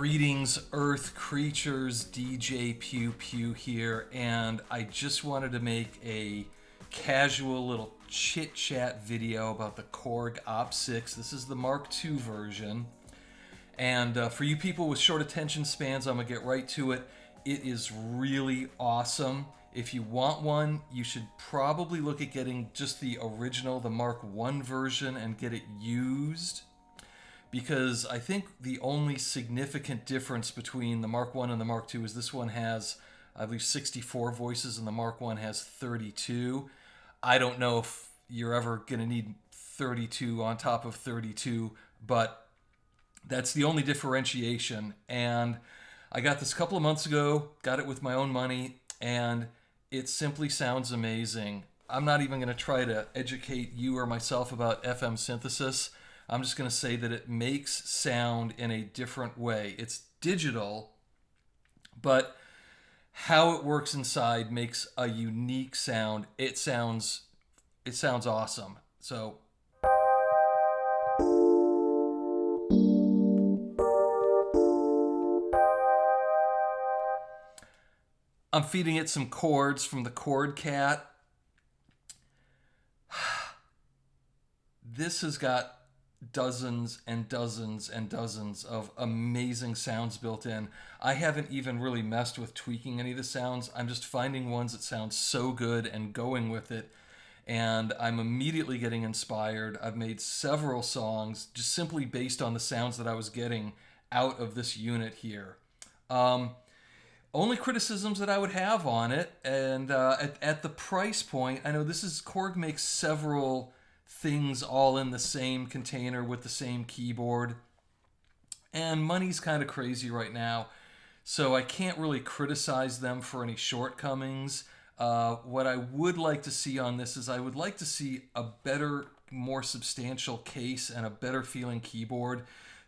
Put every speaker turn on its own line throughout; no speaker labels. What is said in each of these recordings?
Greetings, Earth creatures. DJ Pew Pew here, and I just wanted to make a casual little chit-chat video about the Korg Opsix. This is the Mark II version, and for you people with short attention spans, I'm going to get right to it. It is really awesome. If you want one, you should probably look at getting just the original, the Mark I version, and get it used. Because I think the only significant difference between the Mark I and the Mark II is this one has, I believe, 64 voices and the Mark I has 32. I don't know if you're ever going to need 32 on top of 32, but that's the only differentiation. And I got this a couple of months ago, got it with my own money, and it simply sounds amazing. I'm not even going to try to educate you or myself about FM synthesis. I'm just going to say that it makes sound in a different way. It's digital, but how it works inside makes a unique sound. It sounds awesome. So I'm feeding it some chords from the Chordcat. This has got dozens and dozens and dozens of amazing sounds built in. I haven't even really messed with tweaking any of the sounds. I'm just finding ones that sound so good and going with it. And I'm immediately getting inspired. I've made several songs just simply based on the sounds that I was getting out of this unit here. Only criticisms that I would have on it, and at the price point, I know Korg makes several things all in the same container with the same keyboard, and money's kind of crazy right now, so I can't really criticize them for any shortcomings. What I would like to see on this is I would like to see a better, more substantial case and a better feeling keyboard.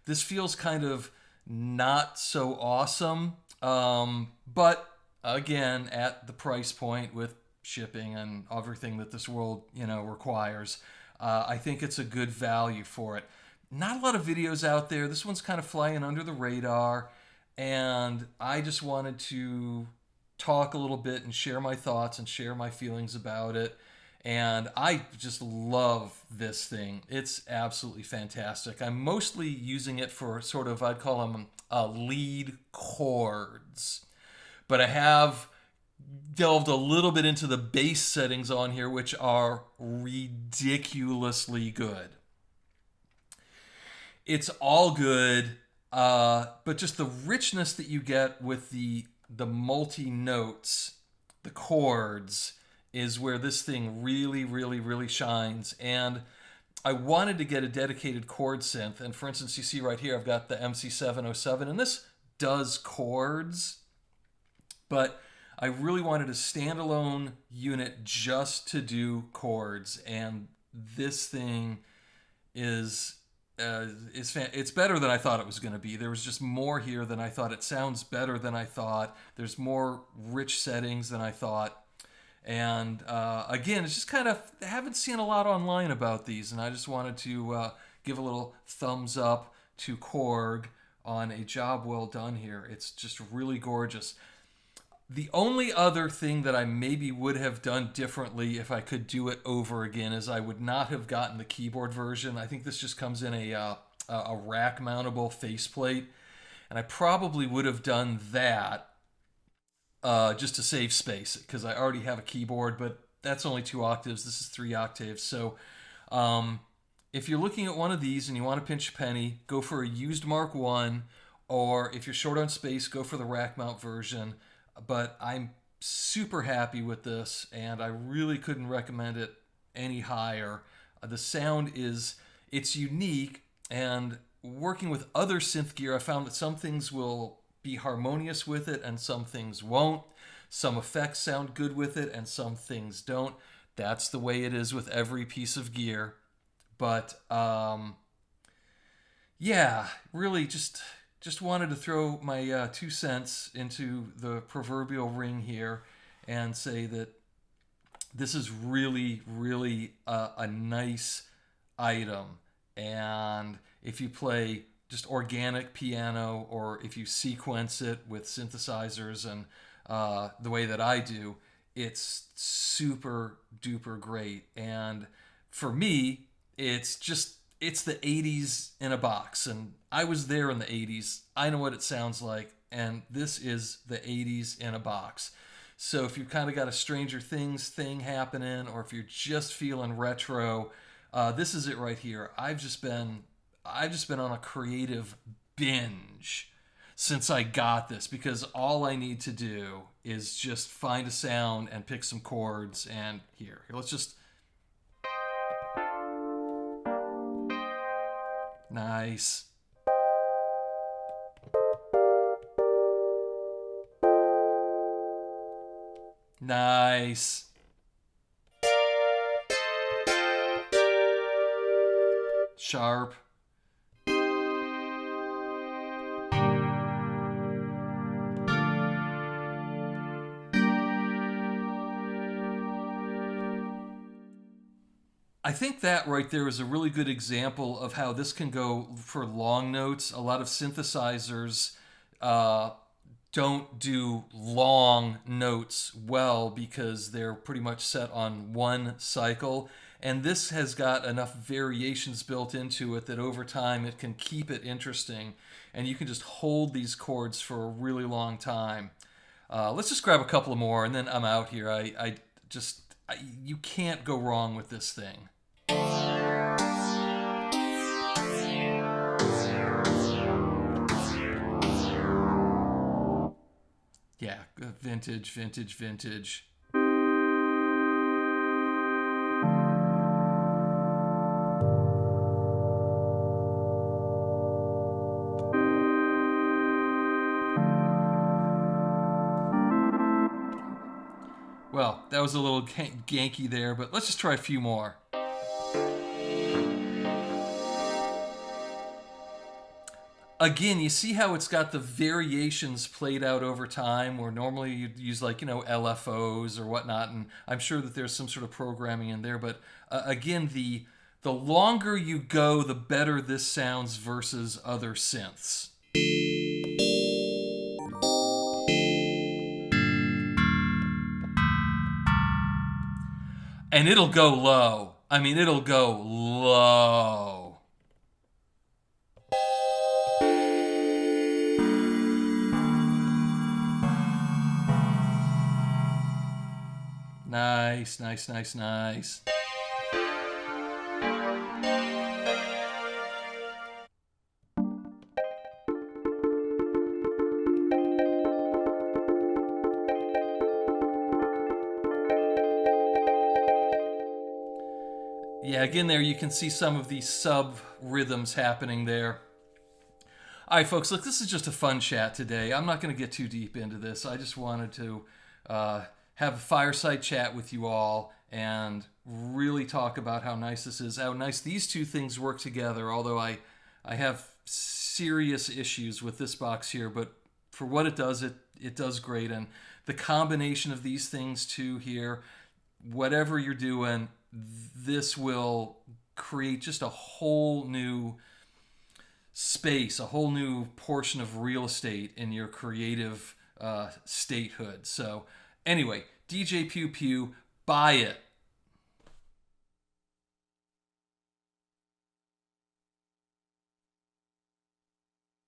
This feels kind of not so awesome, but again, at the price point with shipping and everything that this world requires, I think it's a good value for it. Not a lot of videos out there. This one's kind of flying under the radar, and I just wanted to talk a little bit and share my thoughts and share my feelings about it. And I just love this thing. It's absolutely fantastic. I'm mostly using it for sort of, I'd call them lead chords. But I have delved a little bit into the bass settings on here, which are ridiculously good. It's all good, but just the richness that you get with the multi-notes, the chords, is where this thing really, really, really shines. And I wanted to get a dedicated chord synth. And for instance, you see right here, I've got the MC707, and this does chords, but I really wanted a standalone unit just to do chords, and this thing is it's better than I thought it was going to be. There was just more here than I thought. It sounds better than I thought. There's more rich settings than I thought, and again, it's just kind of, I haven't seen a lot online about these, and I just wanted to give a little thumbs up to Korg on a job well done here. It's just really gorgeous. The only other thing that I maybe would have done differently if I could do it over again is I would not have gotten the keyboard version. I think this just comes in a rack mountable faceplate, and I probably would have done that just to save space, because I already have a keyboard, but that's only 2 octaves. This is 3 octaves. So if you're looking at one of these and you want to pinch a penny, go for a used Mark I, or if you're short on space, go for the rack mount version. But I'm super happy with this, and I really couldn't recommend it any higher. The sound it's unique, and working with other synth gear, I found that some things will be harmonious with it and some things won't. Some effects sound good with it and some things don't. That's the way it is with every piece of gear. But yeah, really just wanted to throw my 2 cents into the proverbial ring here and say that this is really, really a nice item. And if you play just organic piano, or if you sequence it with synthesizers and the way that I do, it's super duper great. And for me, it's the 80s in a box. And I was there in the 80s. I know what it sounds like. And this is the 80s in a box. So if you've kind of got a Stranger Things thing happening, or if you're just feeling retro, this is it right here. I've just been on a creative binge since I got this, because all I need to do is just find a sound and pick some chords. And here let's just... Nice. Nice. Sharp. I think that right there is a really good example of how this can go for long notes. A lot of synthesizers don't do long notes well because they're pretty much set on one cycle. And this has got enough variations built into it that over time it can keep it interesting. And you can just hold these chords for a really long time. Let's just grab a couple more and then I'm out here. You can't go wrong with this thing. Yeah, vintage, vintage, vintage. Well, that was a little ganky there, but let's just try a few more. Again, you see how it's got the variations played out over time, where normally you'd use LFOs or whatnot, and I'm sure that there's some sort of programming in there, but again, the longer you go, the better this sounds versus other synths. And it'll go low. I mean, it'll go low. Nice, nice, nice, nice. Yeah, again there you can see some of these sub rhythms happening there. All right, folks, look, this is just a fun chat today. I'm not going to get too deep into this. I just wanted to have a fireside chat with you all and really talk about how nice this is, how nice these two things work together, although I have serious issues with this box here, but for what it does great. And the combination of these things too here, whatever you're doing, this will create just a whole new space, a whole new portion of real estate in your creative statehood. So anyway, DJ Pew Pew, buy it.